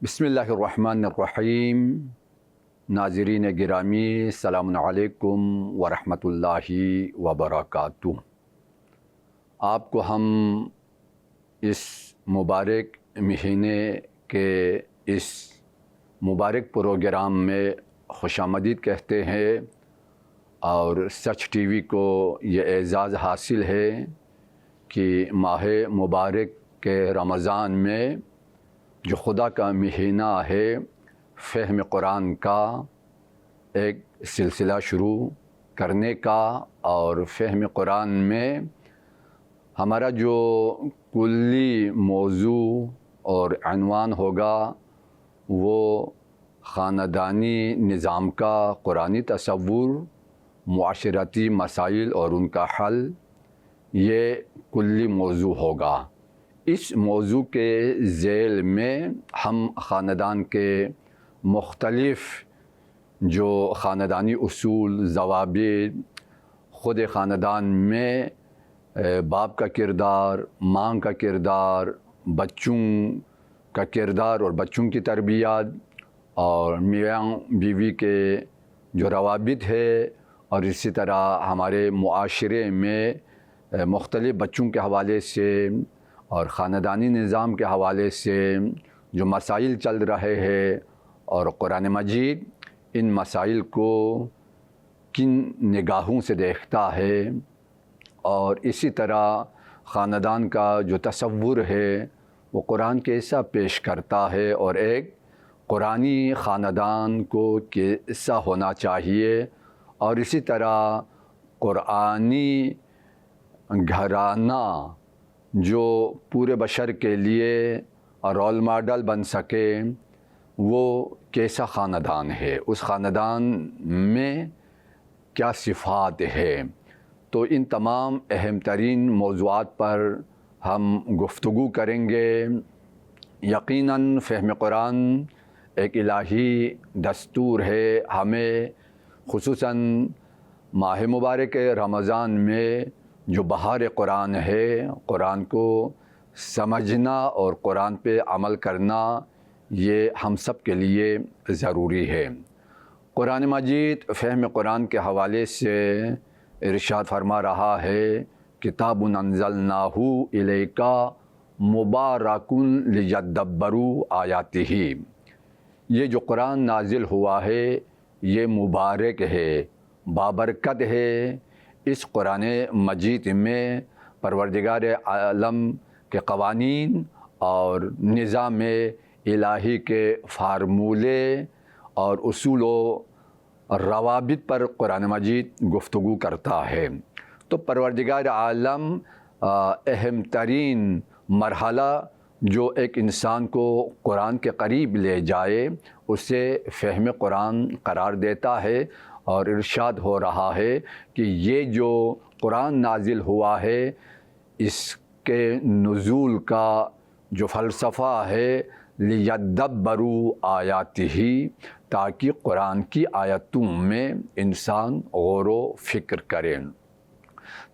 بسم اللہ الرحمن الرحیم۔ ناظرین گرامی، السلام علیکم ورحمۃ اللہ وبرکاتہ۔ آپ کو ہم اس مبارک مہینے کے اس مبارک پروگرام میں خوش آمدید کہتے ہیں، اور سچ ٹی وی کو یہ اعزاز حاصل ہے کہ ماہ مبارک کے رمضان میں جو خدا کا مہینہ ہے، فہم قرآن کا ایک سلسلہ شروع کرنے کا، اور فہم قرآن میں ہمارا جو کلی موضوع اور عنوان ہوگا وہ خاندانی نظام کا قرآنی تصور، معاشرتی مسائل اور ان کا حل، یہ کلی موضوع ہوگا۔ اس موضوع کے ذیل میں ہم خاندان کے مختلف جو خاندانی اصول، ضوابط، خود خاندان میں باپ کا کردار، ماں کا کردار، بچوں کا کردار اور بچوں کی تربیت، اور میاں بیوی کے جو روابط ہے، اور اسی طرح ہمارے معاشرے میں مختلف بچوں کے حوالے سے اور خاندانی نظام کے حوالے سے جو مسائل چل رہے ہیں، اور قرآن مجید ان مسائل کو کن نگاہوں سے دیکھتا ہے، اور اسی طرح خاندان کا جو تصور ہے وہ قرآن کیسا پیش کرتا ہے، اور ایک قرآنی خاندان کو کیسا ہونا چاہیے، اور اسی طرح قرآنی گھرانہ جو پورے بشر کے لیے رول ماڈل بن سکے، وہ کیسا خاندان ہے، اس خاندان میں کیا صفات ہے۔ تو ان تمام اہم ترین موضوعات پر ہم گفتگو کریں گے۔ یقیناً فہم قرآن ایک الہی دستور ہے، ہمیں خصوصاً ماہ مبارک رمضان میں جو بہار قرآن ہے، قرآن کو سمجھنا اور قرآن پہ عمل کرنا، یہ ہم سب کے لیے ضروری ہے۔ قرآن مجید فہم قرآن کے حوالے سے ارشاد فرما رہا ہے، کتاب انزلناہ الیک مبارک لیدبروا آیاتہ۔ یہ جو قرآن نازل ہوا ہے یہ مبارک ہے، بابرکت ہے۔ اس قرآن مجید میں پروردگار عالم کے قوانین اور نظام الہی کے فارمولے اور اصول و روابط پر قرآن مجید گفتگو کرتا ہے۔ تو پروردگار عالم اہم ترین مرحلہ جو ایک انسان کو قرآن کے قریب لے جائے، اسے فہم قرآن قرار دیتا ہے، اور ارشاد ہو رہا ہے کہ یہ جو قرآن نازل ہوا ہے، اس کے نزول کا جو فلسفہ ہے، لیدبروا آیاتہ، تاکہ قرآن کی آیتوں میں انسان غور و فکر کریں۔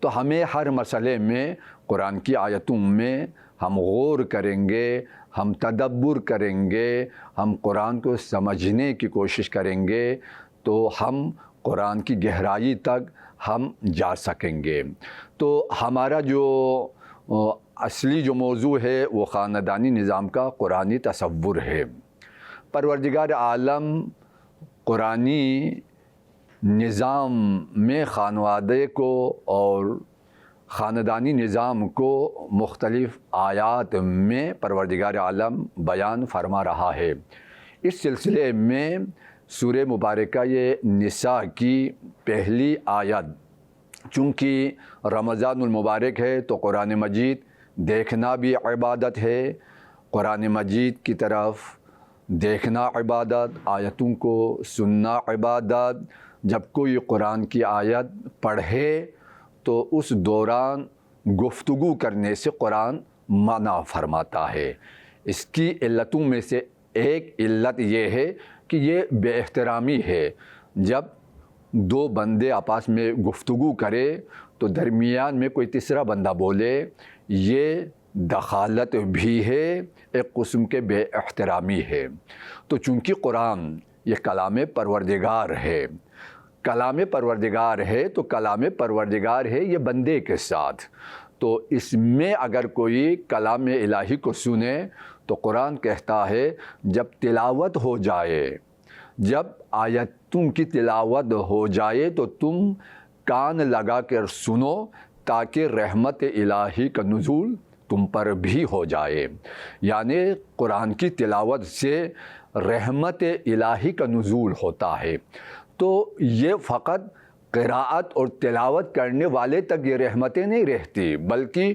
تو ہمیں ہر مسئلے میں قرآن کی آیتوں میں ہم غور کریں گے، ہم تدبر کریں گے، ہم قرآن کو سمجھنے کی کوشش کریں گے، تو ہم قرآن کی گہرائی تک ہم جا سکیں گے۔ تو ہمارا جو اصلی جو موضوع ہے وہ خاندانی نظام کا قرآنی تصور ہے۔ پروردگار عالم قرآنی نظام میں خانوادے کو اور خاندانی نظام کو مختلف آیات میں پروردگار عالم بیان فرما رہا ہے۔ اس سلسلے میں سورہ مبارکہ یہ نساء کی پہلی آیت، چونکہ رمضان المبارک ہے تو قرآن مجید دیکھنا بھی عبادت ہے، قرآن مجید کی طرف دیکھنا عبادت، آیتوں کو سننا عبادت۔ جب کوئی قرآن کی آیت پڑھے تو اس دوران گفتگو کرنے سے قرآن منع فرماتا ہے۔ اس کی علتوں میں سے ایک علت یہ ہے کہ یہ بے احترامی ہے۔ جب دو بندے آپس میں گفتگو کرے تو درمیان میں کوئی تیسرا بندہ بولے، یہ دخالت بھی ہے، ایک قسم کے بے احترامی ہے۔ تو چونکہ قرآن یہ کلام پروردگار ہے، کلام پروردگار ہے تو کلام پروردگار ہے یہ بندے کے ساتھ، تو اس میں اگر کوئی کلام الہی کو سنے تو قرآن کہتا ہے جب تلاوت ہو جائے، جب آیتوں کی تلاوت ہو جائے تو تم کان لگا کر سنو تاکہ رحمت الہی کا نزول تم پر بھی ہو جائے۔ یعنی قرآن کی تلاوت سے رحمت الہی کا نزول ہوتا ہے، تو یہ فقط قراءت اور تلاوت کرنے والے تک یہ رحمتیں نہیں رہتی، بلکہ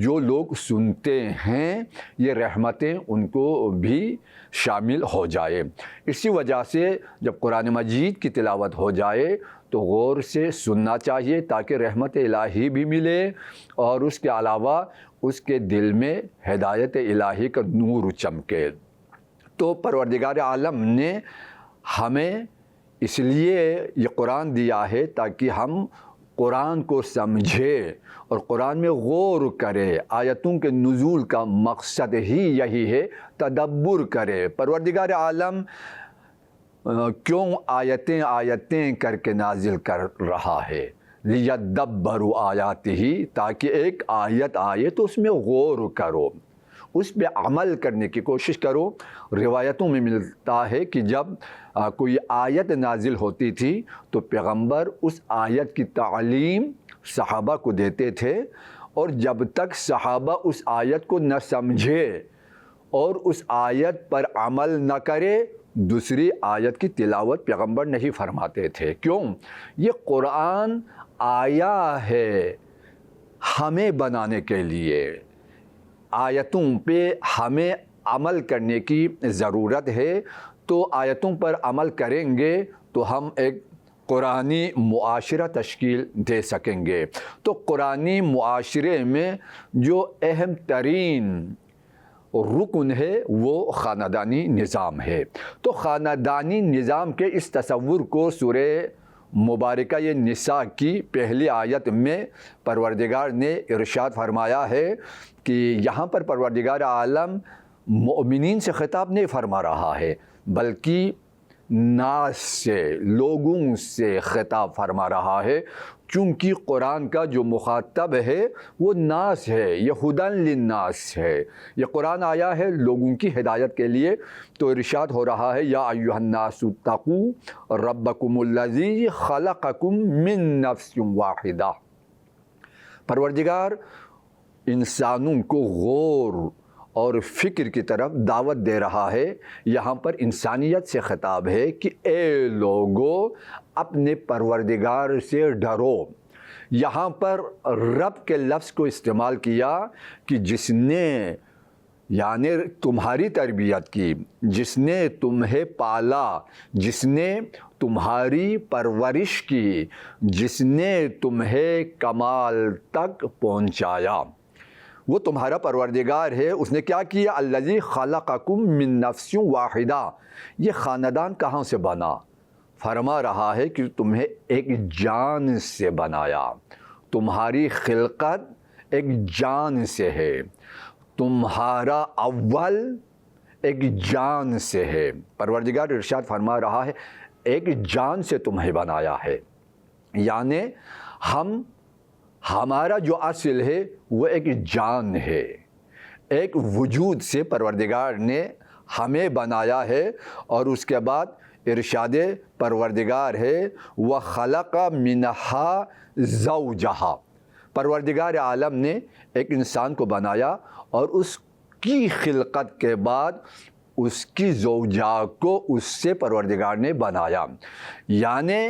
جو لوگ سنتے ہیں یہ رحمتیں ان کو بھی شامل ہو جائے۔ اسی وجہ سے جب قرآن مجید کی تلاوت ہو جائے تو غور سے سننا چاہیے تاکہ رحمت الہی بھی ملے، اور اس کے علاوہ اس کے دل میں ہدایت الہی کا نور چمکے۔ تو پروردگار عالم نے ہمیں اس لیے یہ قرآن دیا ہے تاکہ ہم قرآن کو سمجھے اور قرآن میں غور کرے۔ آیتوں کے نزول کا مقصد ہی یہی ہے، تدبر کرے۔ پروردگار عالم کیوں آیتیں آیتیں کر کے نازل کر رہا ہے؟ لیدبروا آیاتہ، تاکہ ایک آیت آئے تو اس میں غور کرو، اس پہ عمل کرنے کی کوشش کرو۔ روایتوں میں ملتا ہے کہ جب کوئی آیت نازل ہوتی تھی تو پیغمبر اس آیت کی تعلیم صحابہ کو دیتے تھے، اور جب تک صحابہ اس آیت کو نہ سمجھے اور اس آیت پر عمل نہ کرے دوسری آیت کی تلاوت پیغمبر نہیں فرماتے تھے۔ کیوں؟ یہ قرآن آیا ہے ہمیں بنانے کے لیے، آیتوں پہ ہمیں عمل کرنے کی ضرورت ہے، تو آیتوں پر عمل کریں گے تو ہم ایک قرآنی معاشرہ تشکیل دے سکیں گے۔ تو قرآنی معاشرے میں جو اہم ترین رکن ہے وہ خاندانی نظام ہے۔ تو خاندانی نظام کے اس تصور کو سورہ مبارکہ یہ نساء کی پہلی آیت میں پروردگار نے ارشاد فرمایا ہے کہ یہاں پر پروردگار عالم مومنین سے خطاب نہیں فرما رہا ہے، بلکہ ناس سے، لوگوں سے خطاب فرما رہا ہے، چونکہ قرآن کا جو مخاطب ہے وہ ناس ہے، یہ ہدن للناس ہے، یہ قرآن آیا ہے لوگوں کی ہدایت کے لیے۔ تو ارشاد ہو رہا ہے یا ایھا الناس اتقوا ربکم الذی خلقکم من نفس واحدہ۔ پروردگار انسانوں کو غور اور فکر کی طرف دعوت دے رہا ہے۔ یہاں پر انسانیت سے خطاب ہے کہ اے لوگو اپنے پروردگار سے ڈرو۔ یہاں پر رب کے لفظ کو استعمال کیا کہ جس نے یعنی تمہاری تربیت کی، جس نے تمہیں پالا، جس نے تمہاری پرورش کی، جس نے تمہیں کمال تک پہنچایا، وہ تمہارا پروردگار ہے۔ اس نے کیا کیا؟ الذی خلقکم من نفس واحدہ۔ یہ خاندان کہاں سے بنا؟ فرما رہا ہے کہ تمہیں ایک جان سے بنایا، تمہاری خلقت ایک جان سے ہے، تمہارا اول ایک جان سے ہے۔ پروردگار ارشاد فرما رہا ہے ایک جان سے تمہیں بنایا ہے، یعنی ہمارا جو اصل ہے وہ ایک جان ہے، ایک وجود سے پروردگار نے ہمیں بنایا ہے۔ اور اس کے بعد ارشاد پروردگار ہے وَخَلَقَ مِنْهَا زَوْجَهَا۔ پروردگار عالم نے ایک انسان کو بنایا اور اس کی خلقت کے بعد اس کی زوجہ کو اس سے پروردگار نے بنایا، یعنی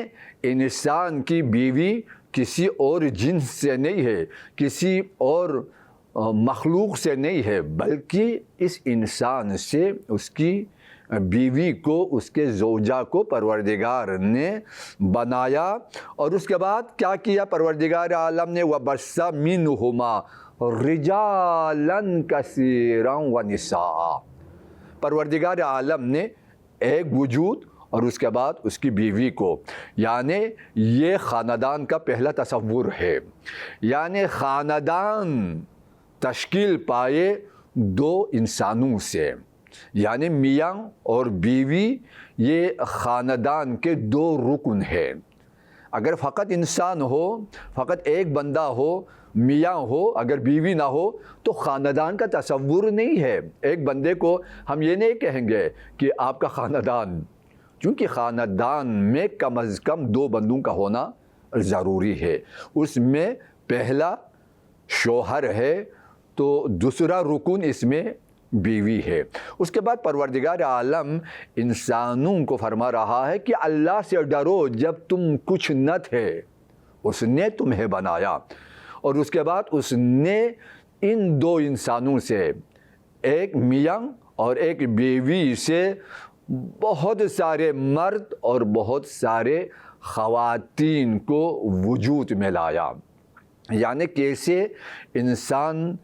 انسان کی بیوی کسی اور جنس سے نہیں ہے، کسی اور مخلوق سے نہیں ہے، بلکہ اس انسان سے اس کی بیوی کو، اس کے زوجہ کو پروردگار نے بنایا۔ اور اس کے بعد کیا کیا پروردگار عالم نے؟ وَبَثَّ مِنْهُمَا رِجَالًا كَثِيرًا وَنِسَاءً۔ پروردگار عالم نے ایک وجود اور اس کے بعد اس کی بیوی کو، یعنی یہ خاندان کا پہلا تصور ہے۔ یعنی خاندان تشکیل پائے دو انسانوں سے، یعنی میاں اور بیوی یہ خاندان کے دو رکن ہیں۔ اگر فقط انسان ہو، فقط ایک بندہ ہو، میاں ہو، اگر بیوی نہ ہو تو خاندان کا تصور نہیں ہے۔ ایک بندے کو ہم یہ نہیں کہیں گے کہ آپ کا خاندان، چونکہ خاندان میں کم از کم دو بندوں کا ہونا ضروری ہے۔ اس میں پہلا شوہر ہے تو دوسرا رکن اس میں بیوی ہے۔ اس کے بعد پروردگار عالم انسانوں کو فرما رہا ہے کہ اللہ سے ڈرو جب تم کچھ نہ تھے، اس نے تمہیں بنایا، اور اس کے بعد اس نے ان دو انسانوں سے، ایک میاں اور ایک بیوی سے، بہت سارے مرد اور بہت سارے خواتین کو وجود میں لایا۔ یعنی کیسے انسان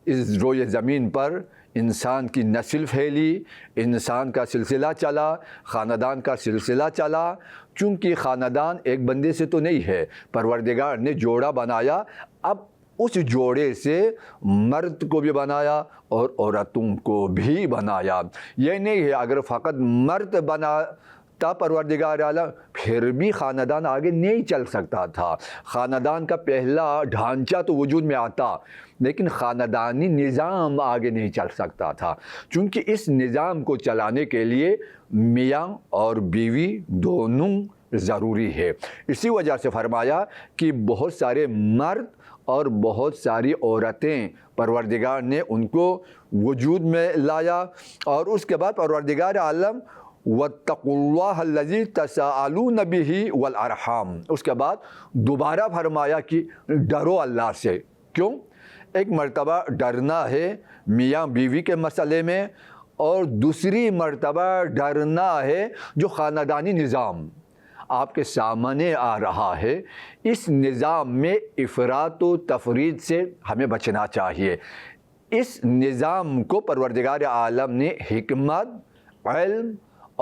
اس روئے زمین پر انسان کی نسل پھیلی، انسان کا سلسلہ چلا، خاندان کا سلسلہ چلا، چونکہ خاندان ایک بندے سے تو نہیں ہے، پروردگار نے جوڑا بنایا، اب اس جوڑے سے مرد کو بھی بنایا اور عورتوں کو بھی بنایا۔ یہ نہیں ہے اگر فقط مرد بناتا پروردگار عالم پھر بھی خاندان آگے نہیں چل سکتا تھا۔ خاندان کا پہلا ڈھانچہ تو وجود میں آتا، لیکن خاندانی نظام آگے نہیں چل سکتا تھا، چونکہ اس نظام کو چلانے کے لیے میاں اور بیوی دونوں ضروری ہے۔ اسی وجہ سے فرمایا کہ بہت سارے مرد اور بہت ساری عورتیں پروردگار نے ان کو وجود میں لایا، اور اس کے بعد پروردگار عالم وَاتَّقُوا اللَّهَ الَّذِي تَسَاءَلُونَ بِهِ وَالْأَرْحَامَ، اس کے بعد دوبارہ فرمایا کہ ڈرو اللہ سے۔ کیوں؟ ایک مرتبہ ڈرنا ہے میاں بیوی کے مسئلے میں، اور دوسری مرتبہ ڈرنا ہے جو خاندانی نظام آپ کے سامنے آ رہا ہے، اس نظام میں افراط و تفریط سے ہمیں بچنا چاہیے۔ اس نظام کو پروردگار عالم نے حکمت، علم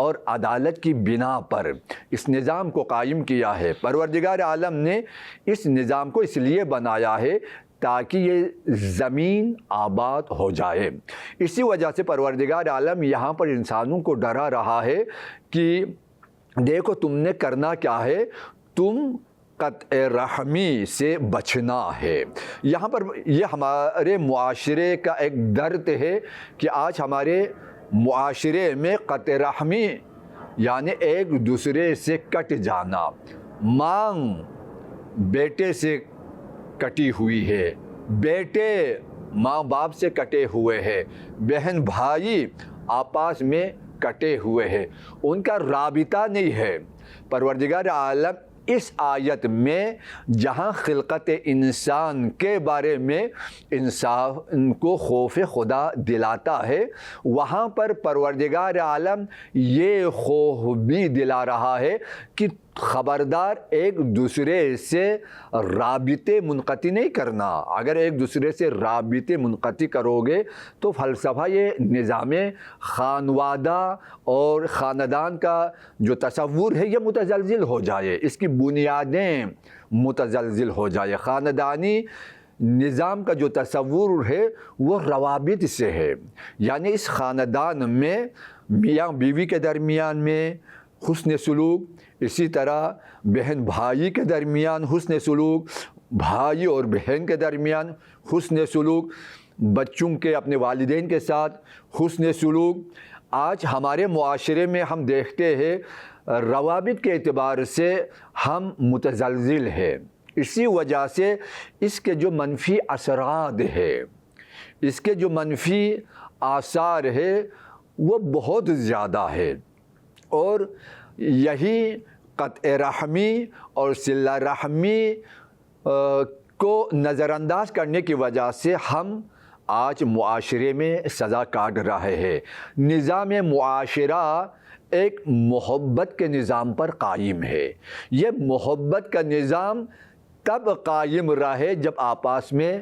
اور عدالت کی بنا پر اس نظام کو قائم کیا ہے۔ پروردگار عالم نے اس نظام کو اس لیے بنایا ہے تاکہ یہ زمین آباد ہو جائے۔ اسی وجہ سے پروردگار عالم یہاں پر انسانوں کو ڈرا رہا ہے کہ دیکھو تم نے کرنا کیا ہے، تم قطع رحمی سے بچنا ہے۔ یہاں پر یہ ہمارے معاشرے کا ایک درد ہے کہ آج ہمارے معاشرے میں قطع رحمی یعنی ایک دوسرے سے کٹ جانا، ماں بیٹے سے کٹی ہوئی ہے، بیٹے ماں باپ سے کٹے ہوئے ہیں، بہن بھائی آپس میں کٹے ہوئے ہیں، ان کا رابطہ نہیں ہے۔ پروردگار عالم اس آیت میں جہاں خلقت انسان کے بارے میں انسان کو خوف خدا دلاتا ہے، وہاں پر پروردگار عالم یہ خوف بھی دلا رہا ہے کہ خبردار ایک دوسرے سے رابطے منقطع نہیں کرنا۔ اگر ایک دوسرے سے رابطے منقطع کرو گے تو فلسفہ یہ نظام خانوادہ اور خاندان کا جو تصور ہے یہ متزلزل ہو جائے، اس کی بنیادیں متزلزل ہو جائے۔ خاندانی نظام کا جو تصور ہے وہ روابط سے ہے، یعنی اس خاندان میں میاں بیوی کے درمیان میں حسن سلوک، اسی طرح بہن بھائی کے درمیان حسن سلوک، بھائی اور بہن کے درمیان حسن سلوک، بچوں کے اپنے والدین کے ساتھ حسن سلوک۔ آج ہمارے معاشرے میں ہم دیکھتے ہیں روابط کے اعتبار سے ہم متزلزل ہیں۔ اسی وجہ سے اس کے جو منفی اثرات ہے، اس کے جو منفی آثار ہے وہ بہت زیادہ ہے، اور یہی قطع رحمی اور صلہ رحمی کو نظر انداز کرنے کی وجہ سے ہم آج معاشرے میں سزا کاٹ رہے ہیں۔ نظام معاشرہ ایک محبت کے نظام پر قائم ہے۔ یہ محبت کا نظام تب قائم رہے جب آپس میں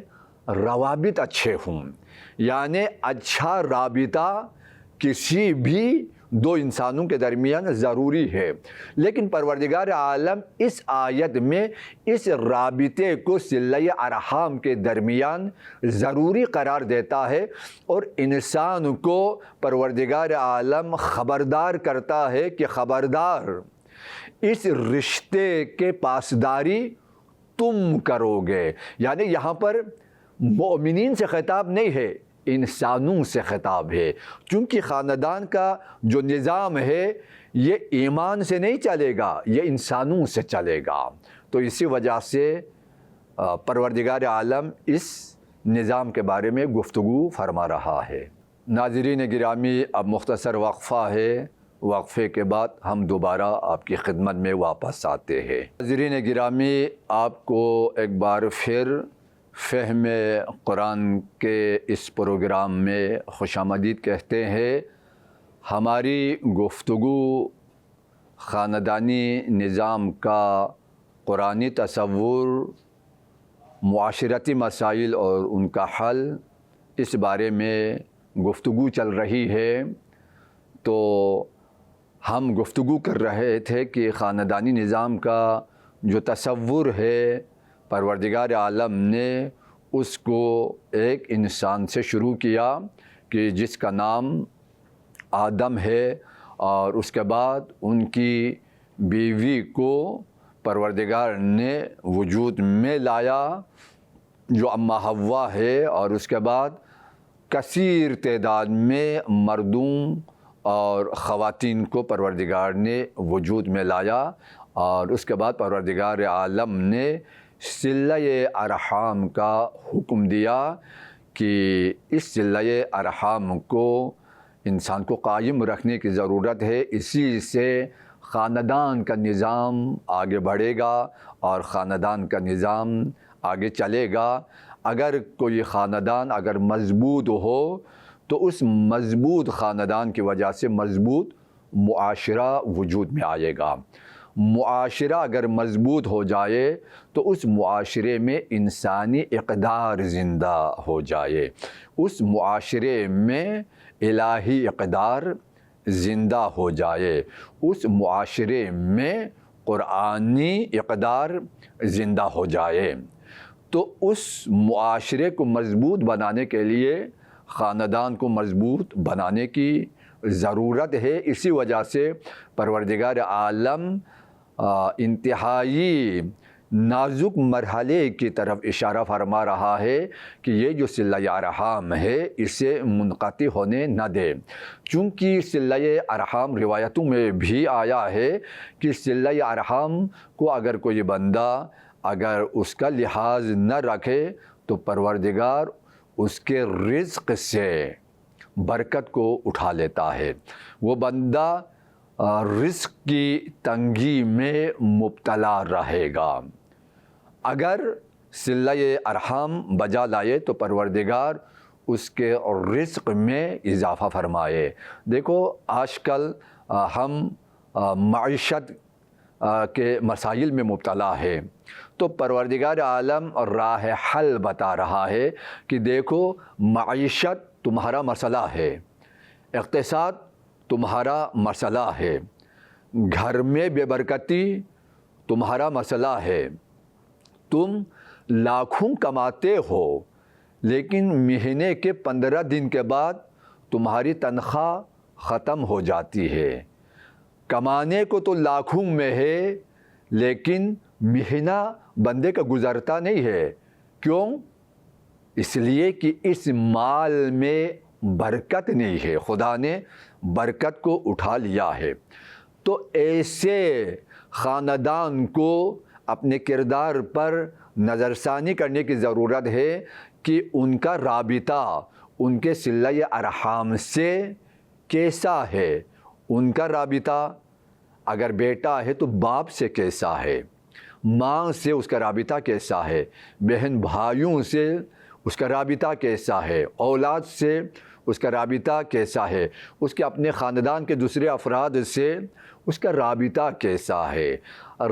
روابط اچھے ہوں، یعنی اچھا رابطہ کسی بھی دو انسانوں کے درمیان ضروری ہے، لیکن پروردگار عالم اس آیت میں اس رابطے کو صلہ ارحام کے درمیان ضروری قرار دیتا ہے، اور انسان کو پروردگار عالم خبردار کرتا ہے کہ خبردار، اس رشتے کے پاسداری تم کرو گے۔ یعنی یہاں پر مومنین سے خطاب نہیں ہے، انسانوں سے خطاب ہے، چونکہ خاندان کا جو نظام ہے یہ ایمان سے نہیں چلے گا، یہ انسانوں سے چلے گا۔ تو اسی وجہ سے پروردگار عالم اس نظام کے بارے میں گفتگو فرما رہا ہے۔ ناظرین گرامی، اب مختصر وقفہ ہے، وقفے کے بعد ہم دوبارہ آپ کی خدمت میں واپس آتے ہیں۔ ناظرین گرامی، آپ کو ایک بار پھر فہم قرآن کے اس پروگرام میں خوش آمدید کہتے ہیں۔ ہماری گفتگو خاندانی نظام کا قرآنی تصور، معاشرتی مسائل اور ان کا حل، اس بارے میں گفتگو چل رہی ہے۔ تو ہم گفتگو کر رہے تھے کہ خاندانی نظام کا جو تصور ہے پروردگار عالم نے اس کو ایک انسان سے شروع کیا کہ جس کا نام آدم ہے، اور اس کے بعد ان کی بیوی کو پروردگار نے وجود میں لایا جو اماں حوا ہے، اور اس کے بعد کثیر تعداد میں مردوں اور خواتین کو پروردگار نے وجود میں لایا، اور اس کے بعد پروردگار عالم نے صلہ ارحام کا حکم دیا کہ اس صلہ ارحام کو انسان کو قائم رکھنے کی ضرورت ہے۔ اسی سے خاندان کا نظام آگے بڑھے گا اور خاندان کا نظام آگے چلے گا۔ اگر کوئی خاندان اگر مضبوط ہو تو اس مضبوط خاندان کی وجہ سے مضبوط معاشرہ وجود میں آئے گا۔ معاشرہ اگر مضبوط ہو جائے تو اس معاشرے میں انسانی اقدار زندہ ہو جائے، اس معاشرے میں الہی اقدار زندہ ہو جائے، اس معاشرے میں قرآنی اقدار زندہ ہو جائے۔ تو اس معاشرے کو مضبوط بنانے کے لیے خاندان کو مضبوط بنانے کی ضرورت ہے۔ اسی وجہ سے پروردگار عالم انتہائی نازک مرحلے کی طرف اشارہ فرما رہا ہے کہ یہ جو صلہ ارحام ہے اسے منقطع ہونے نہ دے، چونکہ صلہ ارحام روایتوں میں بھی آیا ہے کہ صلہ ارحام کو اگر کوئی بندہ اگر اس کا لحاظ نہ رکھے تو پروردگار اس کے رزق سے برکت کو اٹھا لیتا ہے، وہ بندہ رزق کی تنگی میں مبتلا رہے گا۔ اگر صلہ ارحام بجا لائے تو پروردگار اس کے رزق میں اضافہ فرمائے۔ دیکھو آج کل ہم معیشت کے مسائل میں مبتلا ہے، تو پروردگار عالم راہ حل بتا رہا ہے کہ دیکھو معیشت تمہارا مسئلہ ہے، اقتصاد تمہارا مسئلہ ہے، گھر میں بے برکتی تمہارا مسئلہ ہے، تم لاکھوں کماتے ہو لیکن مہینے کے 15 دن کے بعد تمہاری تنخواہ ختم ہو جاتی ہے۔ کمانے کو تو لاکھوں میں ہے لیکن مہینہ بندے کا گزرتا نہیں ہے۔ کیوں؟ اس لیے کہ اس مال میں برکت نہیں ہے، خدا نے برکت کو اٹھا لیا ہے۔ تو ایسے خاندان کو اپنے کردار پر نظر ثانی کرنے کی ضرورت ہے کہ ان کا رابطہ ان کے صلہ ارحام سے کیسا ہے۔ ان کا رابطہ اگر بیٹا ہے تو باپ سے کیسا ہے، ماں سے اس کا رابطہ کیسا ہے، بہن بھائیوں سے اس کا رابطہ کیسا ہے، اولاد سے اس کا رابطہ کیسا ہے، اس کے اپنے خاندان کے دوسرے افراد سے اس کا رابطہ کیسا ہے۔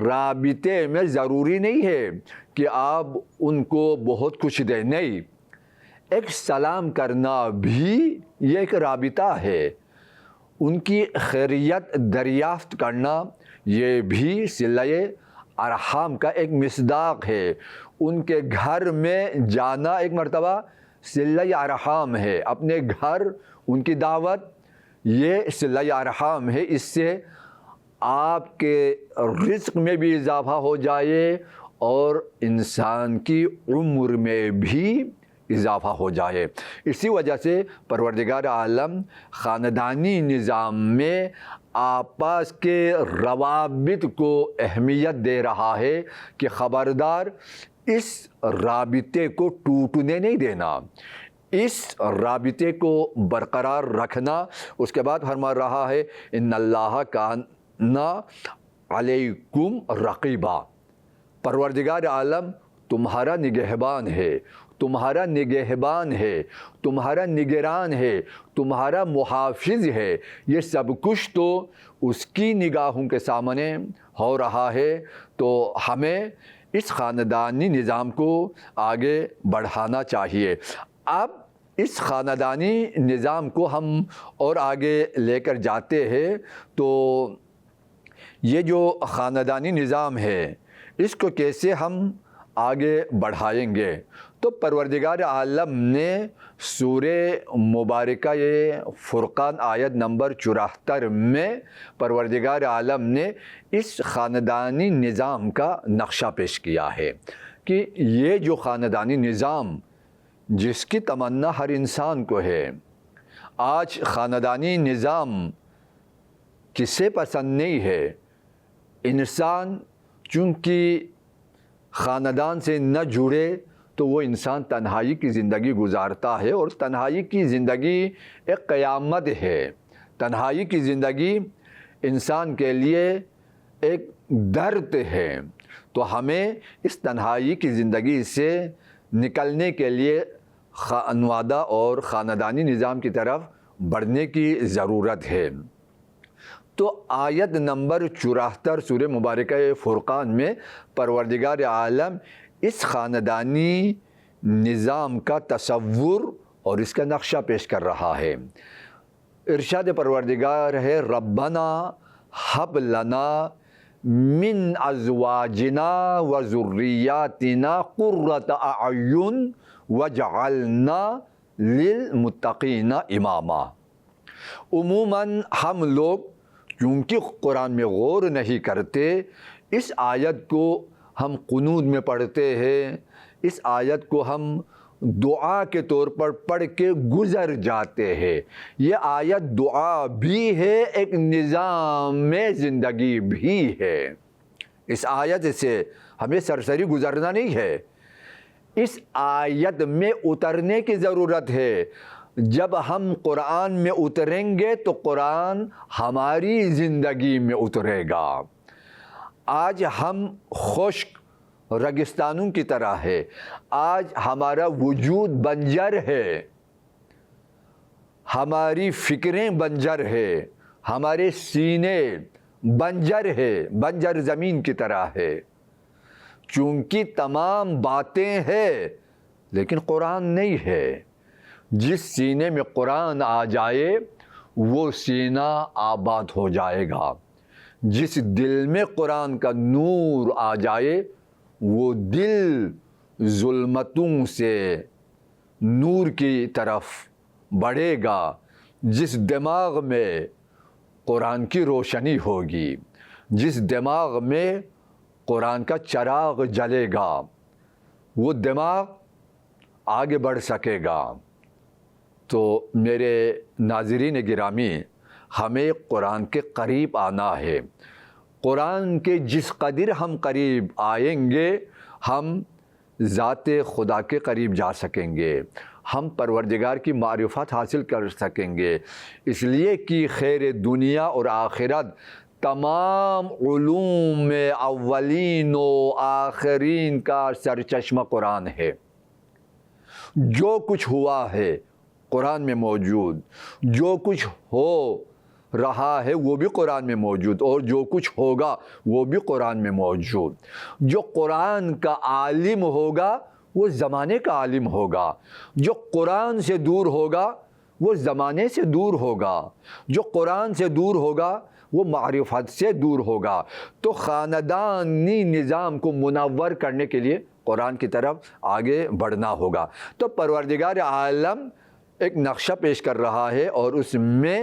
رابطے میں ضروری نہیں ہے کہ آپ ان کو بہت کچھ دیں، نہیں، ایک سلام کرنا بھی یہ ایک رابطہ ہے۔ ان کی خیریت دریافت کرنا یہ بھی صلہ ارحام کا ایک مصداق ہے۔ ان کے گھر میں جانا ایک مرتبہ صلہ ارحام ہے، اپنے گھر ان کی دعوت یہ صلہ ارحام ہے۔ اس سے آپ کے رزق میں بھی اضافہ ہو جائے اور انسان کی عمر میں بھی اضافہ ہو جائے۔ اسی وجہ سے پروردگار عالم خاندانی نظام میں آپس کے روابط کو اہمیت دے رہا ہے کہ خبردار اس رابطے کو ٹوٹنے نہیں دینا، اس رابطے کو برقرار رکھنا۔ اس کے بعد فرما رہا ہے ان اللہ کان علیکم رقیبا، پروردگار عالم تمہارا نگہبان ہے، تمہارا نگہبان ہے، تمہارا نگران ہے، تمہارا محافظ ہے۔ یہ سب کچھ تو اس کی نگاہوں کے سامنے ہو رہا ہے، تو ہمیں اس خاندانی نظام کو آگے بڑھانا چاہیے۔ اب اس خاندانی نظام کو ہم اور آگے لے کر جاتے ہیں تو یہ جو خاندانی نظام ہے اس کو کیسے ہم آگے بڑھائیں گے؟ تو پروردگار عالم نے سورہ مبارکہ فرقان آیت نمبر 74 میں پروردگار عالم نے اس خاندانی نظام کا نقشہ پیش کیا ہے کہ یہ جو خاندانی نظام جس کی تمنا ہر انسان کو ہے، آج خاندانی نظام کسے پسند نہیں ہے؟ انسان چونکہ خاندان سے نہ جڑے تو وہ انسان تنہائی کی زندگی گزارتا ہے، اور تنہائی کی زندگی ایک قیامت ہے۔ تنہائی کی زندگی انسان کے لیے ایک درد ہے، تو ہمیں اس تنہائی کی زندگی سے نکلنے کے لیے خانوادہ اور خاندانی نظام کی طرف بڑھنے کی ضرورت ہے۔ تو آیت نمبر 74 سورہ مبارکہ فرقان میں پروردگار عالم اس خاندانی نظام کا تصور اور اس کا نقشہ پیش کر رہا ہے۔ ارشاد پروردگار ہے ربنا ہب لنا من ازواجنا و ذریاتنا قرۃ اعین وجعلنا للمتقین اماما۔ عموماً ہم لوگ کیونکہ قرآن میں غور نہیں کرتے، اس آیت کو ہم قنوت میں پڑھتے ہیں، اس آیت کو ہم دعا کے طور پر پڑھ کے گزر جاتے ہیں۔ یہ آیت دعا بھی ہے، ایک نظام میں زندگی بھی ہے۔ اس آیت سے ہمیں سرسری گزرنا نہیں ہے، اس آیت میں اترنے کی ضرورت ہے۔ جب ہم قرآن میں اتریں گے تو قرآن ہماری زندگی میں اترے گا۔ آج ہم خشک ریگستانوں کی طرح ہے، آج ہمارا وجود بنجر ہے، ہماری فکریں بنجر ہے، ہمارے سینے بنجر ہے، بنجر زمین کی طرح ہے، چونکہ تمام باتیں ہیں لیکن قرآن نہیں ہے۔ جس سینے میں قرآن آ جائے وہ سینہ آباد ہو جائے گا، جس دل میں قرآن کا نور آ جائے وہ دل ظلمتوں سے نور کی طرف بڑھے گا، جس دماغ میں قرآن کی روشنی ہوگی، جس دماغ میں قرآن کا چراغ جلے گا، وہ دماغ آگے بڑھ سکے گا۔ تو میرے ناظرین گرامی، ہمیں قرآن کے قریب آنا ہے۔ قرآن کے جس قدر ہم قریب آئیں گے ہم ذات خدا کے قریب جا سکیں گے، ہم پروردگار کی معرفت حاصل کر سکیں گے، اس لیے کہ خیر دنیا اور آخرت تمام علوم میں اولین و آخرین کا سرچشمہ قرآن ہے۔ جو کچھ ہوا ہے قرآن میں موجود، جو کچھ ہو رہا ہے وہ بھی قرآن میں موجود، اور جو کچھ ہوگا وہ بھی قرآن میں موجود۔ جو قرآن کا عالم ہوگا وہ زمانے کا عالم ہوگا، جو قرآن سے دور ہوگا وہ زمانے سے دور ہوگا، جو قرآن سے دور ہوگا وہ معرفت سے دور ہوگا۔ تو خاندانی نظام کو منور کرنے کے لیے قرآن کی طرف آگے بڑھنا ہوگا۔ تو پروردگار عالم ایک نقشہ پیش کر رہا ہے، اور اس میں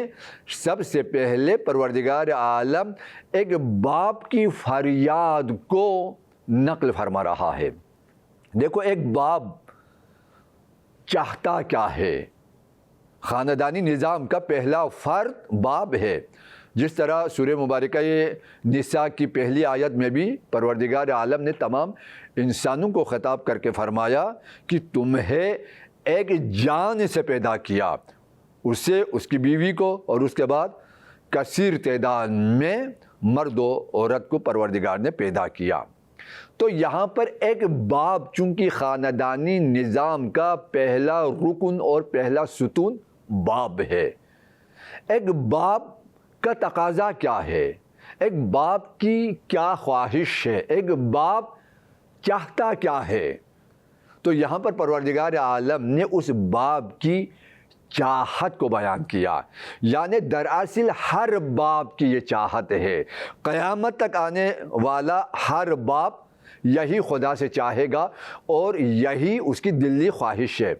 سب سے پہلے پروردگار عالم ایک باپ کی فریاد کو نقل فرما رہا ہے۔ دیکھو، ایک باپ چاہتا کیا ہے؟ خاندانی نظام کا پہلا فرد باپ ہے۔ جس طرح سورہ مبارکہ نساء کی پہلی آیت میں بھی پروردگار عالم نے تمام انسانوں کو خطاب کر کے فرمایا کہ تمہیں ایک جان سے پیدا کیا، اسے، اس کی بیوی کو، اور اس کے بعد کثیر تعداد میں مرد و عورت کو پروردگار نے پیدا کیا۔ تو یہاں پر ایک باپ، چونکہ خاندانی نظام کا پہلا رکن اور پہلا ستون باپ ہے۔ ایک باپ کا تقاضا کیا ہے؟ ایک باپ کی کیا خواہش ہے؟ ایک باپ چاہتا کیا ہے؟ تو یہاں پر پروردگار عالم نے اس باپ کی چاہت کو بیان کیا، یعنی دراصل ہر باپ کی یہ چاہت ہے۔ قیامت تک آنے والا ہر باپ یہی خدا سے چاہے گا، اور یہی اس کی دلی خواہش ہے۔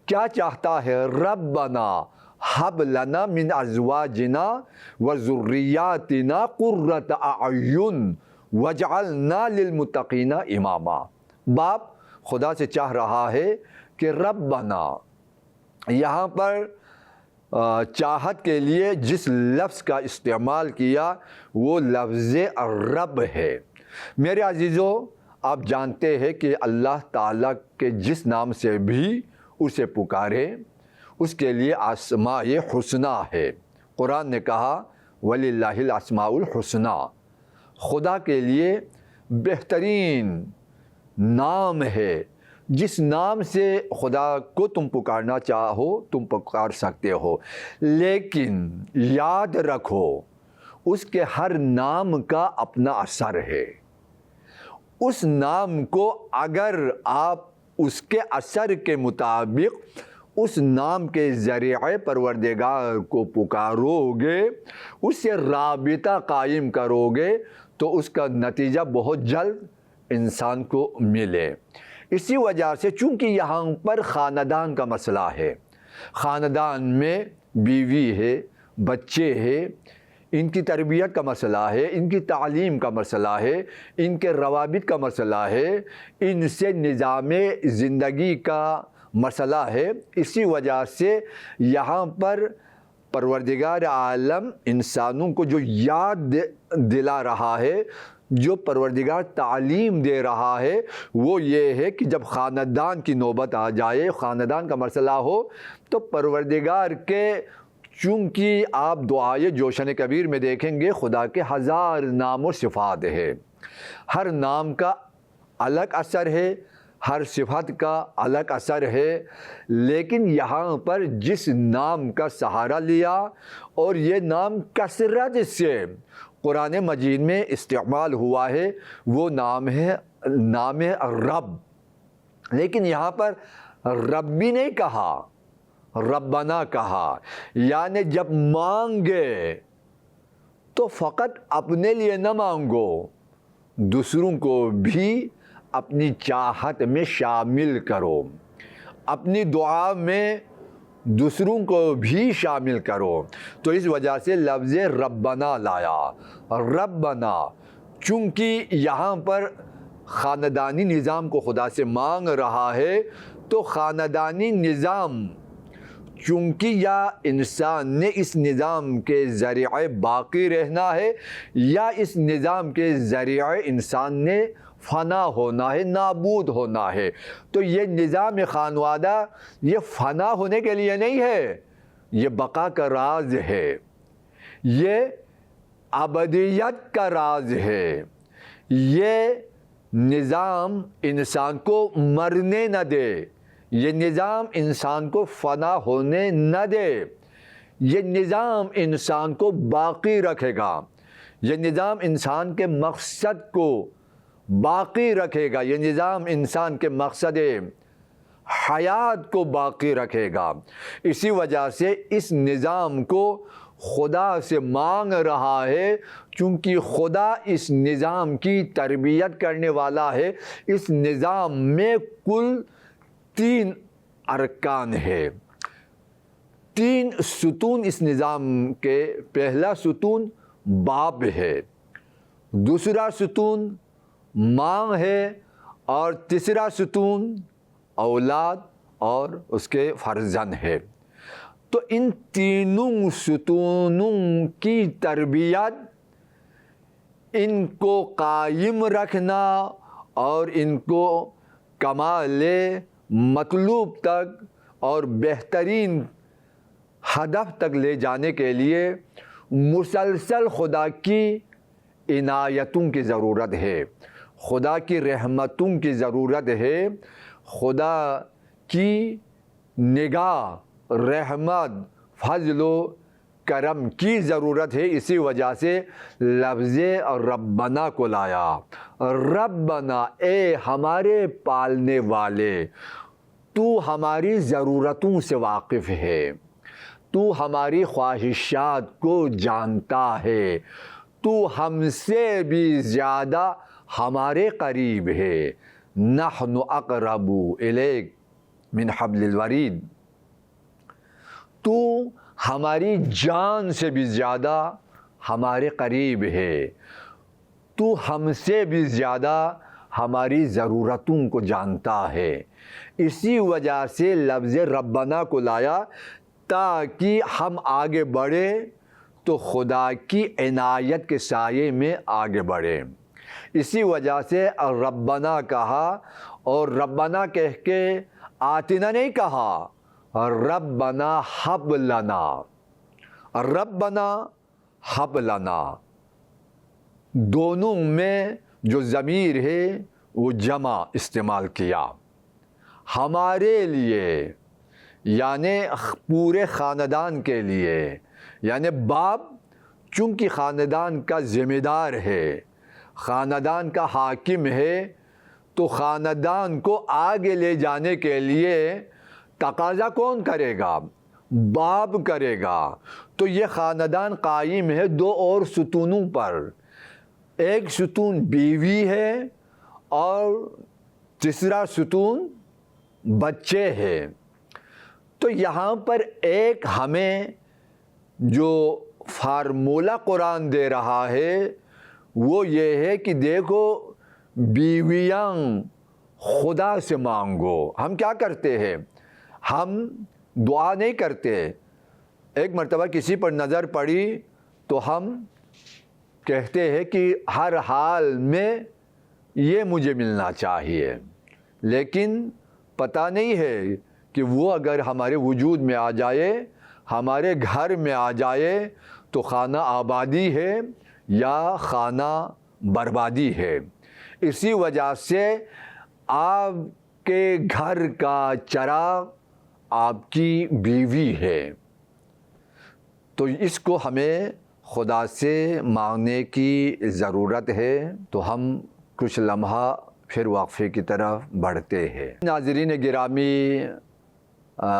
کیا چاہتا ہے؟ ربنا ہب لنا من ازواجنا وذریاتنا قرۃ اعین واجعلنا للمتقین اماما۔ باپ خدا سے چاہ رہا ہے کہ ربنا، یہاں پر چاہت کے لیے جس لفظ کا استعمال کیا وہ لفظ رب ہے۔ میرے عزیزو، آپ جانتے ہیں کہ اللہ تعالیٰ کے جس نام سے بھی اسے پکارے اس کے لیے اسماء حسنی ہے۔ قرآن نے کہا وَلِلَّهِ الْأَسْمَاءُ الْحُسْنَى، خدا کے لیے بہترین نام ہے۔ جس نام سے خدا کو تم پکارنا چاہو تم پکار سکتے ہو، لیکن یاد رکھو اس کے ہر نام کا اپنا اثر ہے۔ اس نام کو اگر آپ اس کے اثر کے مطابق اس نام کے ذریعے پروردگار کو پکارو گے، اس سے رابطہ قائم کرو گے، تو اس کا نتیجہ بہت جلد انسان کو ملے۔ اسی وجہ سے چونکہ یہاں پر خاندان کا مسئلہ ہے، خاندان میں بیوی ہے، بچے ہیں، ان کی تربیت کا مسئلہ ہے، ان کی تعلیم کا مسئلہ ہے، ان کے روابط کا مسئلہ ہے، ان سے نظام زندگی کا مسئلہ ہے۔ اسی وجہ سے یہاں پر پروردگار عالم انسانوں کو جو یاد دلا رہا ہے، جو پروردگار تعلیم دے رہا ہے، وہ یہ ہے کہ جب خاندان کی نوبت آ جائے، خاندان کا مسئلہ ہو، تو پروردگار کے، چونکہ آپ دعائے جوشن کبیر میں دیکھیں گے خدا کے 1000 نام و صفات ہے۔ ہر نام کا الگ اثر ہے، ہر صفت کا الگ اثر ہے، لیکن یہاں پر جس نام کا سہارا لیا اور یہ نام کثرت سے قرآن مجید میں استعمال ہوا ہے، وہ نام ہے نام رب۔ لیکن یہاں پر ربی نہیں کہا، ربنا کہا، یعنی جب مانگے تو فقط اپنے لیے نہ مانگو، دوسروں کو بھی اپنی چاہت میں شامل کرو، اپنی دعا میں دوسروں کو بھی شامل کرو۔ تو اس وجہ سے لفظ ربنا لایا۔ ربنا چونکہ یہاں پر خاندانی نظام کو خدا سے مانگ رہا ہے، تو خاندانی نظام چونکہ یا انسان نے اس نظام کے ذریعے باقی رہنا ہے، یا اس نظام کے ذریعے انسان نے فنا ہونا ہے، نابود ہونا ہے۔ تو یہ نظام خانوادہ یہ فنا ہونے کے لیے نہیں ہے، یہ بقا کا راز ہے، یہ ابدیت کا راز ہے۔ یہ نظام انسان کو مرنے نہ دے، یہ نظام انسان کو فنا ہونے نہ دے، یہ نظام انسان کو باقی رکھے گا، یہ نظام انسان کے مقصد کو باقی رکھے گا، یہ نظام انسان کے مقصد حیات کو باقی رکھے گا۔ اسی وجہ سے اس نظام کو خدا سے مانگ رہا ہے، چونکہ خدا اس نظام کی تربیت کرنے والا ہے۔ اس نظام میں کل 3 ارکان ہے، 3 ستون اس نظام کے۔ پہلا ستون باپ ہے، دوسرا ستون ماں ہے، اور تیسرا ستون اولاد اور اس کے فرزند ہے۔ تو ان تینوں ستونوں کی تربیت، ان کو قائم رکھنا اور ان کو کمال مطلوب تک اور بہترین ہدف تک لے جانے کے لیے مسلسل خدا کی عنایتوں کی ضرورت ہے، خدا کی رحمتوں کی ضرورت ہے، خدا کی نگاہ، رحمت، فضل و کرم کی ضرورت ہے۔ اسی وجہ سے لفظ ربنا کو لایا۔ ربنا، اے ہمارے پالنے والے، تو ہماری ضرورتوں سے واقف ہے، تو ہماری خواہشات کو جانتا ہے، تو ہم سے بھی زیادہ ہمارے قریب ہے۔ نحن اقرب الیک من حبل الورید، تو ہماری جان سے بھی زیادہ ہمارے قریب ہے، تو ہم سے بھی زیادہ ہماری ضرورتوں کو جانتا ہے۔ اسی وجہ سے لفظ ربنا کو لایا تاکہ ہم آگے بڑھیں تو خدا کی عنایت کے سائے میں آگے بڑھیں۔ اسی وجہ سے ربنا کہا، اور ربنا کہہ کے آتنا نہیں کہا، ربنا حب لنا، ربنا حب لنا۔ دونوں میں جو ضمیر ہے وہ جمع استعمال کیا، ہمارے لیے یعنی پورے خاندان کے لیے، یعنی باپ چونکہ خاندان کا ذمہ دار ہے، خاندان کا حاکم ہے، تو خاندان کو آگے لے جانے کے لیے تقاضا کون کرے گا؟ باپ کرے گا۔ تو یہ خاندان قائم ہے 2 اور ستونوں پر، ایک ستون بیوی ہے اور تیسرا ستون بچے ہے۔ تو یہاں پر ایک ہمیں جو فارمولہ قرآن دے رہا ہے وہ یہ ہے کہ دیکھو، بیویاں خدا سے مانگو۔ ہم کیا کرتے ہیں؟ ہم دعا نہیں کرتے۔ ایک مرتبہ کسی پر نظر پڑی تو ہم کہتے ہیں کہ ہر حال میں یہ مجھے ملنا چاہیے، لیکن پتہ نہیں ہے کہ وہ اگر ہمارے وجود میں آ جائے، ہمارے گھر میں آ جائے تو خانہ آبادی ہے یا خانہ بربادی ہے۔ اسی وجہ سے آپ کے گھر کا چراغ آپ کی بیوی ہے۔ تو اس کو ہمیں خدا سے مانگنے کی ضرورت ہے۔ تو ہم کچھ لمحہ پھر وقفے کی طرف بڑھتے ہیں۔ ناظرین گرامی،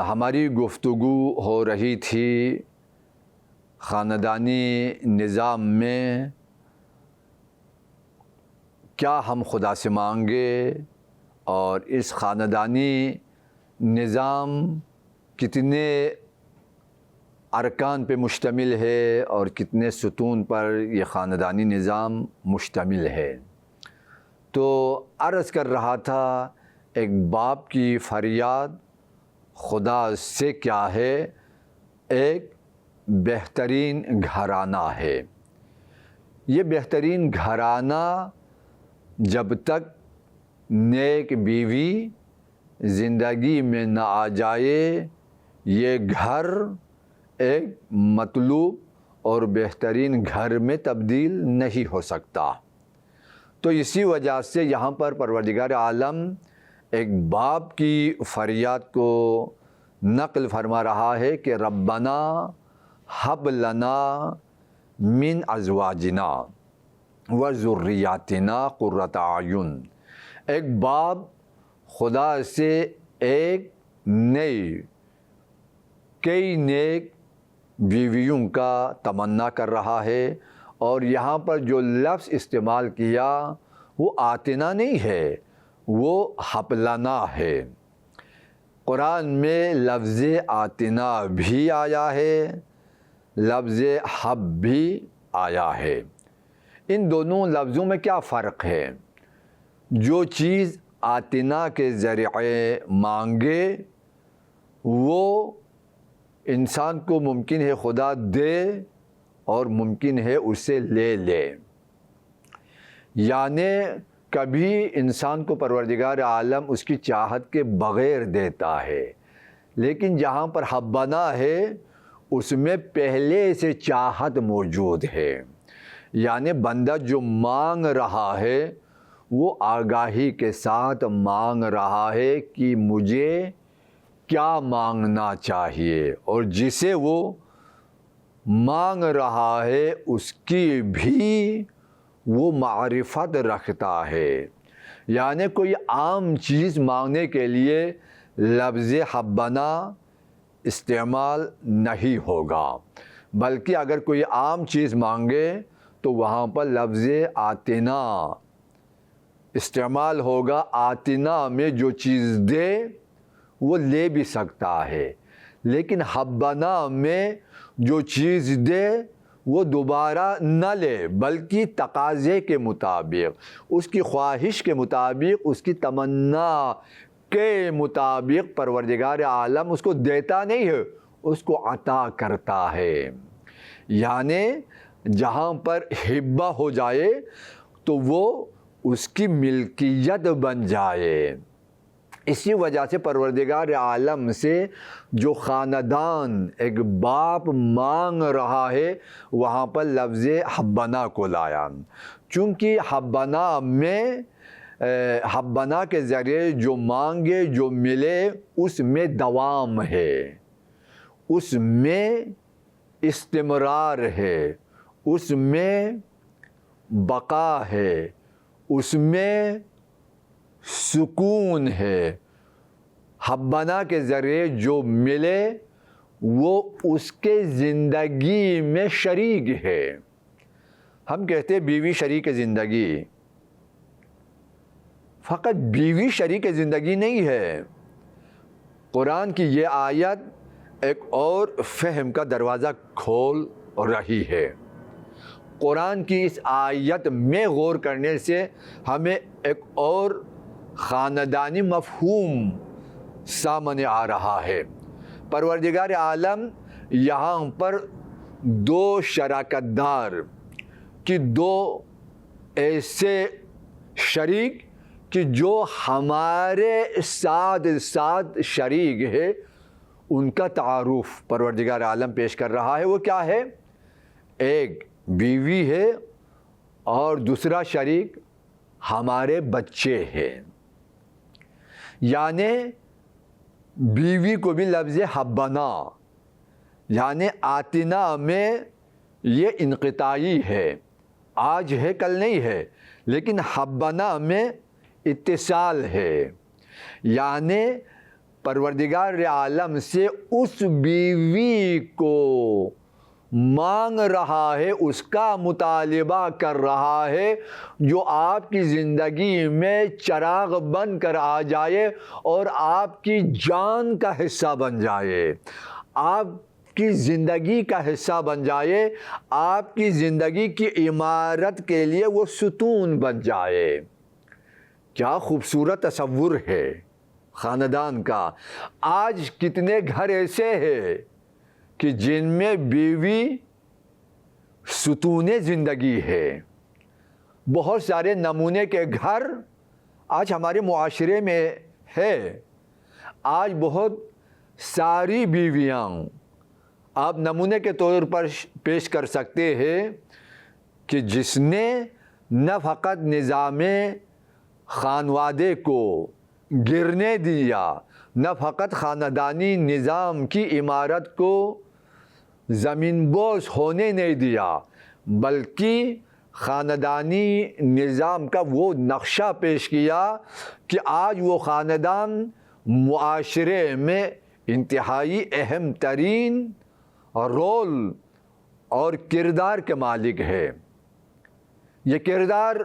ہماری گفتگو ہو رہی تھی خاندانی نظام میں کیا ہم خدا سے مانگے، اور اس خاندانی نظام کتنے ارکان پہ مشتمل ہے اور کتنے ستون پر یہ خاندانی نظام مشتمل ہے۔ تو عرض کر رہا تھا ایک باپ کی فریاد خدا سے کیا ہے؟ ایک بہترین گھرانہ ہے۔ یہ بہترین گھرانہ جب تک نیک بیوی زندگی میں نہ آ جائے، یہ گھر ایک مطلوب اور بہترین گھر میں تبدیل نہیں ہو سکتا۔ تو اسی وجہ سے یہاں پر پروردگار عالم ایک باپ کی فریاد کو نقل فرما رہا ہے کہ ربنا حب لنا من ازواجنا و ذریاتنا قرۃ اعین۔ ایک باپ خدا سے ایک نئی کئی نیک بیویوں کا تمنا کر رہا ہے، اور یہاں پر جو لفظ استعمال کیا وہ آتنا نہیں ہے، وہ حبلنا ہے۔ قرآن میں لفظ آتنا بھی آیا ہے، لفظ حب بھی آیا ہے۔ ان دونوں لفظوں میں کیا فرق ہے؟ جو چیز آتنا کے ذریعے مانگے وہ انسان کو ممکن ہے خدا دے اور ممکن ہے اسے لے لے، یعنی کبھی انسان کو پروردگار عالم اس کی چاہت کے بغیر دیتا ہے، لیکن جہاں پر حبنا ہے اس میں پہلے سے چاہت موجود ہے، یعنی بندہ جو مانگ رہا ہے وہ آگاہی کے ساتھ مانگ رہا ہے کہ مجھے کیا مانگنا چاہیے، اور جسے وہ مانگ رہا ہے اس کی بھی وہ معرفت رکھتا ہے۔ یعنی کوئی عام چیز مانگنے کے لیے لفظ حبنا استعمال نہیں ہوگا، بلکہ اگر کوئی عام چیز مانگے تو وہاں پر لفظ آتنا استعمال ہوگا۔ آتنا میں جو چیز دے وہ لے بھی سکتا ہے، لیکن حبنا میں جو چیز دے وہ دوبارہ نہ لے، بلکہ تقاضے کے مطابق، اس کی خواہش کے مطابق، اس کی تمنا کے مطابق پروردگار عالم اس کو دیتا نہیں ہے، اس کو عطا کرتا ہے۔ یعنی جہاں پر ہبہ ہو جائے تو وہ اس کی ملکیت بن جائے۔ اسی وجہ سے پروردگار عالم سے جو خاندان ایک باپ مانگ رہا ہے وہاں پر لفظ حبنا کو لایا، چونکہ حبنا کے ذریعے جو مانگے جو ملے اس میں دوام ہے، اس میں استمرار ہے، اس میں بقا ہے، اس میں سکون ہے۔ حبنا کے ذریعے جو ملے وہ اس کے زندگی میں شریک ہے۔ ہم کہتے ہیں بیوی شریک زندگی، فقط بیوی شریک زندگی نہیں ہے۔ قرآن کی یہ آیت ایک اور فہم کا دروازہ کھول رہی ہے۔ قرآن کی اس آیت میں غور کرنے سے ہمیں ایک اور خاندانی مفہوم سامنے آ رہا ہے۔ پروردگار عالم یہاں پر دو شراکت دار کہ دو ایسے شریک کہ جو ہمارے ساتھ شریک ہے، ان کا تعارف پروردگار عالم پیش کر رہا ہے۔ وہ کیا ہے؟ ایک بیوی ہے اور دوسرا شریک ہمارے بچے ہیں۔ یعنی بیوی کو بھی لفظ حبنا یعنی آتنا میں یہ انقطاعی ہے، آج ہے کل نہیں ہے، لیکن حبنا میں اتصال ہے۔ یعنی پروردگار عالم سے اس بیوی کو مانگ رہا ہے، اس کا مطالبہ کر رہا ہے جو آپ کی زندگی میں چراغ بن کر آ جائے اور آپ کی جان کا حصہ بن جائے، آپ کی زندگی کا حصہ بن جائے، آپ کی زندگی کی عمارت کے لیے وہ ستون بن جائے۔ کیا خوبصورت تصور ہے خاندان کا۔ آج کتنے گھر ایسے ہیں کہ جن میں بیوی ستون زندگی ہے۔ بہت سارے نمونے کے گھر آج ہمارے معاشرے میں ہے۔ آج بہت ساری بیویاں آپ نمونے کے طور پر پیش کر سکتے ہیں کہ جس نے نہ فقط نظام خانوادے کو گرنے دیا، نہ فقط خاندانی نظام کی عمارت کو زمین بوس ہونے نہیں دیا، بلکہ خاندانی نظام کا وہ نقشہ پیش کیا کہ آج وہ خاندان معاشرے میں انتہائی اہم ترین رول اور کردار کے مالک ہے۔ یہ کردار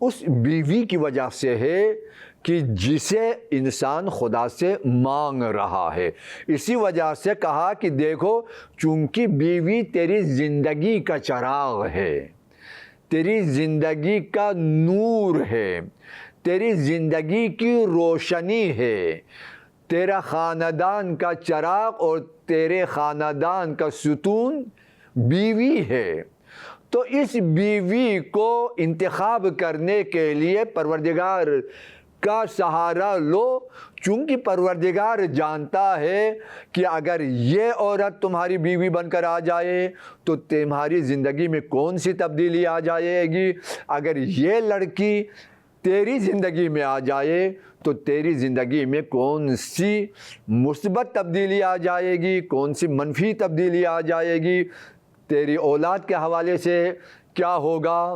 اس بیوی کی وجہ سے ہے کہ جسے انسان خدا سے مانگ رہا ہے۔ اسی وجہ سے کہا کہ دیکھو، چونکہ بیوی تیری زندگی کا چراغ ہے، تیری زندگی کا نور ہے، تیری زندگی کی روشنی ہے، تیرا خاندان کا چراغ اور تیرے خاندان کا ستون بیوی ہے۔ تو اس بیوی کو انتخاب کرنے کے لیے پروردگار کا سہارا لو، چونکہ پروردگار جانتا ہے کہ اگر یہ عورت تمہاری بیوی بن کر آ جائے تو تمہاری زندگی میں کون سی تبدیلی آ جائے گی، اگر یہ لڑکی تیری زندگی میں آ جائے تو تیری زندگی میں کون سی مثبت تبدیلی آ جائے گی، کون سی منفی تبدیلی آ جائے گی، تیری اولاد کے حوالے سے کیا ہوگا،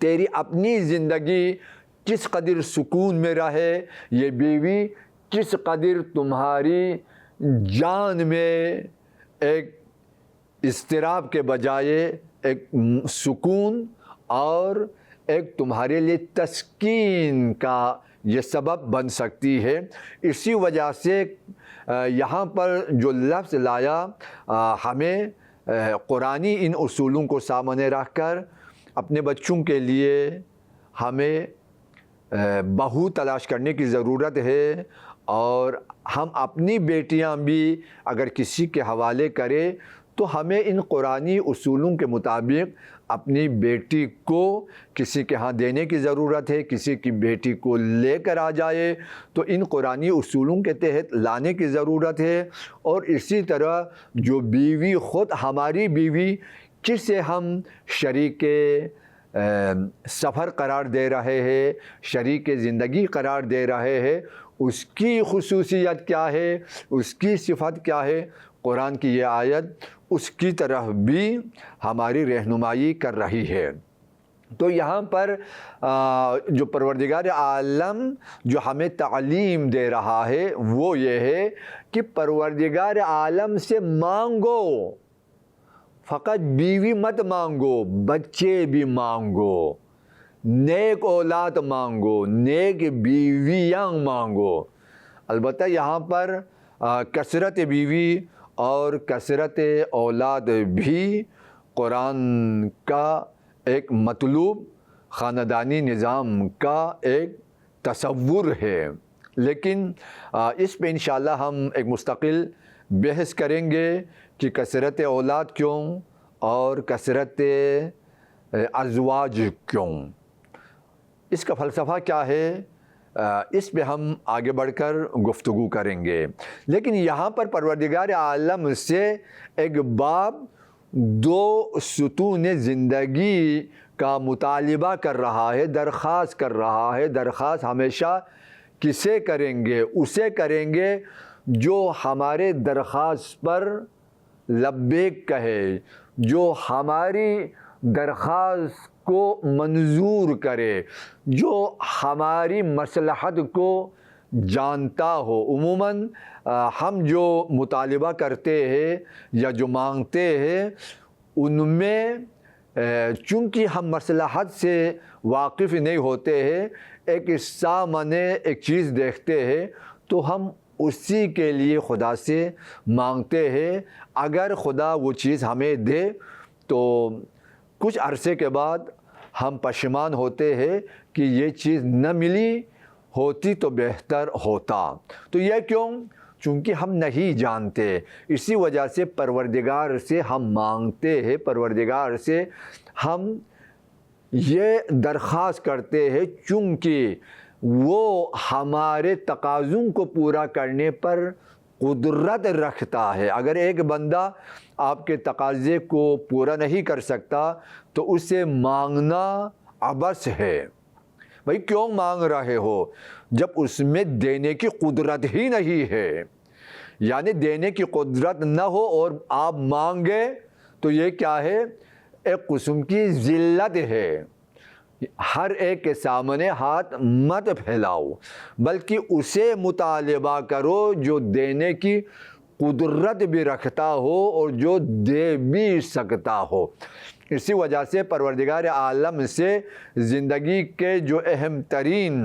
تیری اپنی زندگی کس قدر سکون میں رہے، یہ بیوی کس قدر تمہاری جان میں ایک اضطراب کے بجائے ایک سکون اور ایک تمہارے لیے تسکین کا یہ سبب بن سکتی ہے۔ اسی وجہ سے یہاں پر جو لفظ لایا، ہمیں قرآنی ان اصولوں کو سامنے رکھ کر اپنے بچوں کے لیے ہمیں بہو تلاش کرنے کی ضرورت ہے، اور ہم اپنی بیٹیاں بھی اگر کسی کے حوالے کریں تو ہمیں ان قرآنی اصولوں کے مطابق اپنی بیٹی کو کسی کے ہاں دینے کی ضرورت ہے، کسی کی بیٹی کو لے کر آ جائے تو ان قرآنی اصولوں کے تحت لانے کی ضرورت ہے۔ اور اسی طرح جو بیوی خود ہماری بیوی جسے ہم شریک سفر قرار دے رہے ہیں، شریک زندگی قرار دے رہے ہیں، اس کی خصوصیت کیا ہے، اس کی صفت کیا ہے، قرآن کی یہ آیت اس کی طرف بھی ہماری رہنمائی کر رہی ہے۔ تو یہاں پر جو پروردگار عالم جو ہمیں تعلیم دے رہا ہے وہ یہ ہے کہ پروردگار عالم سے مانگو، فقط بیوی مت مانگو، بچے بھی مانگو، نیک اولاد مانگو، نیک بیویاں مانگو۔ البتہ یہاں پر کثرت بیوی اور کثرت اولاد بھی قرآن کا ایک مطلوب خاندانی نظام کا ایک تصور ہے، لیکن اس پہ انشاءاللہ ہم ایک مستقل بحث کریں گے کہ کثرت اولاد کیوں اور کثرت ازواج کیوں، اس کا فلسفہ کیا ہے، اس پہ ہم آگے بڑھ کر گفتگو کریں گے۔ لیکن یہاں پر پروردگار عالم سے ایک باب دو ستون زندگی کا مطالبہ کر رہا ہے، درخواست کر رہا ہے۔ درخواست ہمیشہ کسے کریں گے؟ اسے کریں گے جو ہمارے درخواست پر لبیک کہے، جو ہماری درخواست کو منظور کرے، جو ہماری مصلحت کو جانتا ہو۔ عموماً ہم جو مطالبہ کرتے ہیں یا جو مانگتے ہیں ان میں چونکہ ہم مصلحت سے واقف نہیں ہوتے ہیں، ایک سامنے ایک چیز دیکھتے ہیں تو ہم اسی کے لیے خدا سے مانگتے ہیں۔ اگر خدا وہ چیز ہمیں دے تو کچھ عرصے کے بعد ہم پشیمان ہوتے ہیں کہ یہ چیز نہ ملی ہوتی تو بہتر ہوتا۔ تو یہ کیوں؟ چونکہ ہم نہیں جانتے، اسی وجہ سے پروردگار سے ہم مانگتے ہیں، پروردگار سے ہم یہ درخواست کرتے ہیں چونکہ وہ ہمارے تقاضوں کو پورا کرنے پر قدرت رکھتا ہے۔ اگر ایک بندہ آپ کے تقاضے کو پورا نہیں کر سکتا تو اسے مانگنا عبث ہے۔ بھائی کیوں مانگ رہے ہو جب اس میں دینے کی قدرت ہی نہیں ہے؟ یعنی دینے کی قدرت نہ ہو اور آپ مانگے تو یہ کیا ہے؟ ایک قسم کی ذلت ہے۔ ہر ایک کے سامنے ہاتھ مت پھیلاؤ، بلکہ اسے مطالبہ کرو جو دینے کی قدرت بھی رکھتا ہو اور جو دے بھی سکتا ہو۔ اسی وجہ سے پروردگار عالم سے زندگی کے جو اہم ترین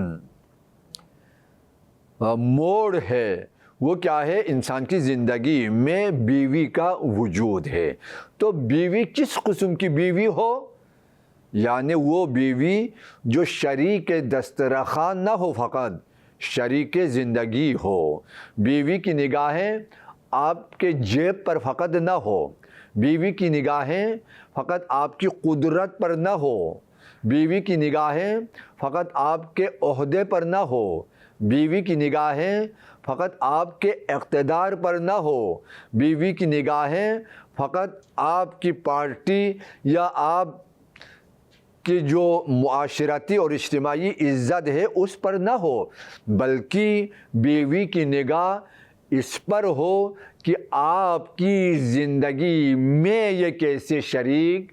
موڑ ہے وہ کیا ہے؟ انسان کی زندگی میں بیوی کا وجود ہے۔ تو بیوی کس قسم کی بیوی ہو؟ یعنی وہ بیوی جو شریک دسترخوان نہ ہو، فقط شریک زندگی ہو۔ بیوی کی نگاہیں آپ کے جیب پر فقط نہ ہو، بیوی کی نگاہیں فقط آپ کی قدرت پر نہ ہو، بیوی کی نگاہیں فقط آپ کے عہدے پر نہ ہو، بیوی کی نگاہیں فقط آپ کے اقتدار پر نہ ہو، بیوی کی نگاہیں فقط آپ کی پارٹی یا آپ کی جو معاشرتی اور اجتماعی عزت ہے اس پر نہ ہو، بلکہ بیوی کی نگاہ اس پر ہو کہ آپ کی زندگی میں یہ کیسے شریک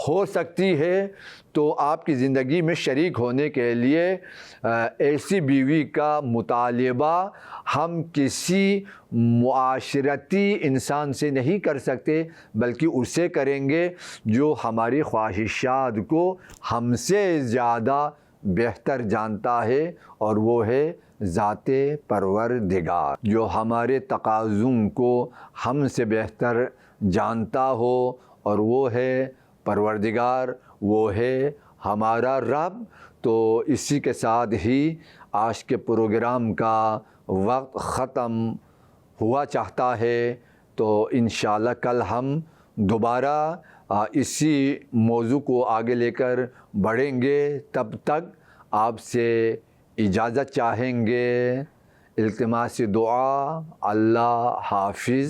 ہو سکتی ہے۔ تو آپ کی زندگی میں شریک ہونے کے لیے ایسی بیوی کا مطالبہ ہم کسی معاشرتی انسان سے نہیں کر سکتے، بلکہ اسے کریں گے جو ہماری خواہشات کو ہم سے زیادہ بہتر جانتا ہے، اور وہ ہے ذات پروردگار، جو ہمارے تقاضوں کو ہم سے بہتر جانتا ہو، اور وہ ہے پروردگار، وہ ہے ہمارا رب۔ تو اسی کے ساتھ ہی آج کے پروگرام کا وقت ختم ہوا چاہتا ہے، تو انشاءاللہ کل ہم دوبارہ اسی موضوع کو آگے لے کر بڑھیں گے۔ تب تک آپ سے اجازت چاہیں گے، التماس دعا، اللہ حافظ۔